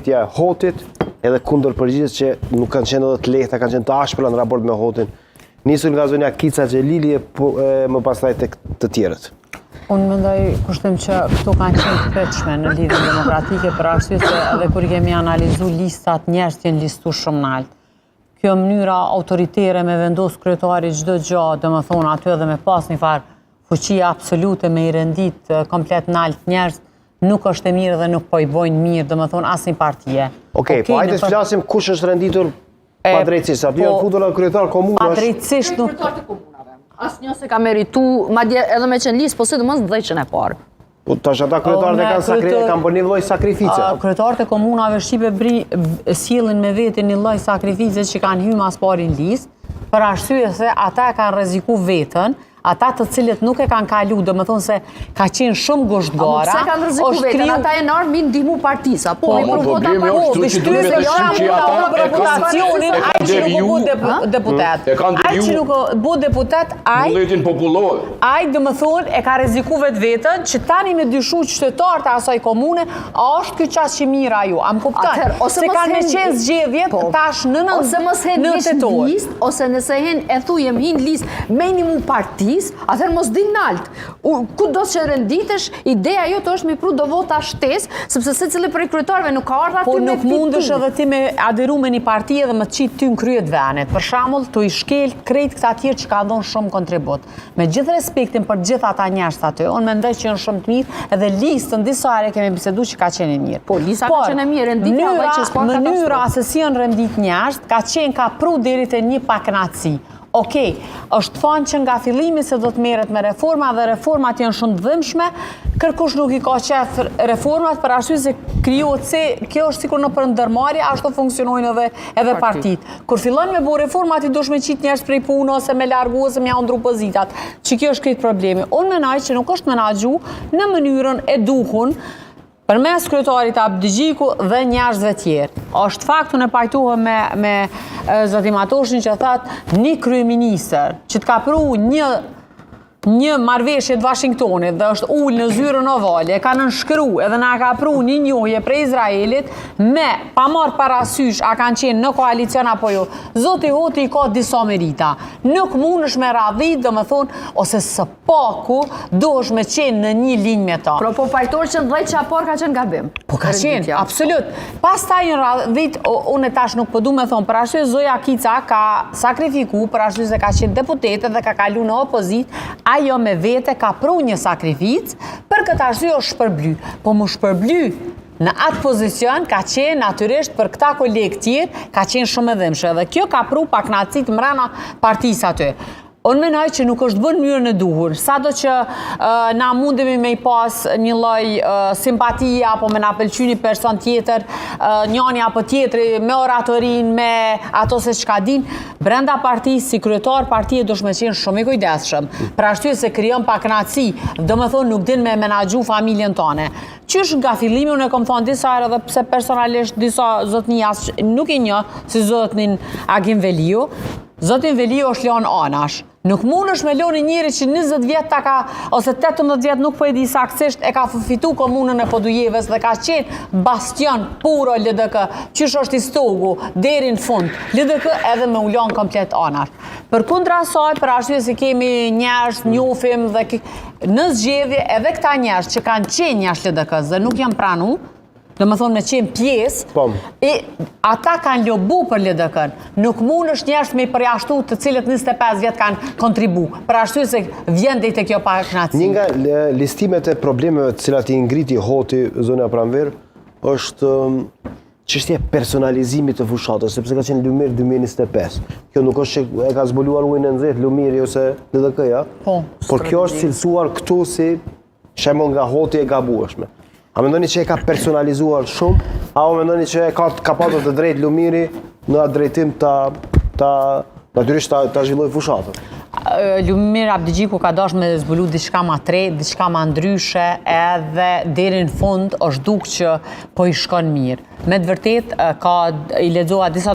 Tja Hotit edhe kundër përgjigjes që nuk kanë qenë edhe të lehta, kanë qenë të ashpra në raport me Hotin. Nisur nga zonja Kica Xhelili e më pastaj tek të tjerët. Unë mendoj kushtim që këto kanë qenë të pritshme në lidhjen demokratike për arsye se edhe kur kemi analizuar listat, njerëzit janë listuar shumë nalt. Kjo mënyra autoritere me vendos kryetari çdo gjë, domethënë aty edhe me pas një farë fuqi absolute me i rendit komplet nalt njerëz, nuk është e mirë dhe nuk po i bojnë mirë, domethënë asnjë partie. Okej, po hajde të flasim kush është renditur padrejtësisht. Aty janë futur kryetar komunë. Padrejtësisht nuk asnjë se ka meritu, madje edhe me qenë listë, po sidomos dhëqën e parë. Po tash ata kryetarët kanë bërë një lloj sakrifice. Kryetarët e komunave shqipe sjellin me vete një lloj sakrifice që kanë hyrë mas pari në listë, për arsye se ata kanë rrezikuar veten. Ata të cilët nuk e kanë kalu, do më thonë se ka qenë shumë gushtgara. Se kanë rreziku vetën, ata e nërë mi ndihmu partisa. Po, problemi është që duhet të shqy që ata reputacionin, ai që nuk bu deputet. Ai që nuk bu deputet, ai do më thonë e ka rreziku vetën, që tani me dyshu qytetarët e asaj komune, a është kjo qasë që mira ju, a më kuptan? Se kanë me qenë zgjedhjet, tash në tetor. Ose nëse hen e thujem hin list minimum parti, atëherë mos din nalt. Ku do që renditesh, ideja jote është me pru do vota shtes, sepse se cili prej kryetarëve nuk ka ardha ty me fitu. Po nuk mundesh edhe ti me aderu me një parti edhe me qitë ty në kryet venet. Për shembull, tu i shkel krejt këta tjerë që ka dhonë shumë kontribut. Me gjithë respektin për gjithë ata njerëz aty, unë mendoj që janë shumë të mirë, edhe listën disa herë kemi bisedu që ka qenë mirë. Po, lista ka qenë mirë, renditja dhe që s'po katastrofë. Mënyra se si janë rendit njerëz, ka qenë ka pru deri te një pakënaqësi. Okej, është thonë që nga fillimi se do të merret me reforma dhe reformat janë shumë të dhimbshme, kërkush nuk i ka qef reformat për arsye se krijohet se kjo është sikur në përndërmarrje, ashtu funksionojnë edhe partitë. Kur fillon me bëu reformat i dush me qit njerëz prej punë ose me largu ose me ndru pozitat, që kjo është këtë problemi. Unë mendoj që nuk është menaxhu në mënyrën e duhur përmes kryetarit Abdigjiku dhe njerëzve tjerë. Është faktu në pajtuhem me zotin Matoshin që thatë një kryeministër që të ka pru një marrëveshje të Washingtonit dhe është ullë në zyrën ovale, e ka nënshkru edhe na ka pru një njohje prej Izraelit me pa marrë parasysh a kanë qenë në koalicion apo jo. Zoti Hoti i ka disa merita. Nuk mundesh me radhit, do më thonë, ose së paku dosh me qenë në një linjë me ta. Po pajtor që dhejt që apor ka qenë gabim. Po ka qenë, absolut. Pas ta një radhit, unë tash nuk po du me thonë, për arsye zoja Kica ka sakrifiku, për arsye se ka qenë deputete dhe ka kalu në opozit, ajo me vete ka pru një sakrificë, për këtë arsye është shpërbly. Po më shpërbly në atë pozicion ka qenë natyrisht për këta kolegë tjerë, ka qenë shumë e dhimbshme. Dhe kjo ka pru pakënaqësi mbrana partisë aty. Unë mendoj që nuk është bërë në mënyrën e duhur. Sado që na mundemi me i pas një lloj simpatie apo me na pëlqy një person tjetër, njëri apo tjetri me oratorin, me ato se çka din, brenda partisë si kryetar partie duhet me qenë shumë i kujdesshëm. Për arsye se krijon pakënaqësi, domethënë nuk din me menaxhu familjen tonë. Qysh nga fillimi unë e kam thonë disa herë edhe pse personalisht disa zotnijas nuk i njoh si zotin Agim Veliu. Zotin Veliu është lon anash. Nuk mundesh me loni njëri që 20 vjet ta ka, ose 18 vjet nuk po e di saktësisht, e ka fitu komunën e Podujeves dhe ka qenë bastion puro LDK, qysh është i stogu, deri në fund. LDK edhe me ulon komplet anash. Përkundra asaj, për arsye se kemi njerëz, njohim dhe në zgjedhje edhe këta njerëz që kanë qenë jashtë LDK-s dhe nuk janë pranu, do më thonë me qenë pjesë, e ata kanë lobu për LDK-n. Nuk mund është njerëz me i përjashtu të cilët 25 vjet kanë kontribu, për arsye se vjen deri te kjo pakënaqësi. Një nga listimet e problemeve të cilat i ngriti Hoti zona Pranver është çështja e personalizimit të fushatës, sepse ka qenë Lumir 2025. Kjo nuk është që e ka zbuluar ujin e nxehtë Lumiri ose LDK-ja, por kjo është cilësuar këtu si shembull nga Hoti e gabueshme. A mendoni që e ka personalizuar shumë, a mendoni që ka pasur të drejtë Lumiri në atë drejtim natyrisht ta zhvilloj fushatën? Lumir Abdigjiku ka dashur me zbulu diçka ma tre, diçka ma ndryshe, edhe deri në fund është duk që po i shkon mirë. Me të vërtet i lexova disa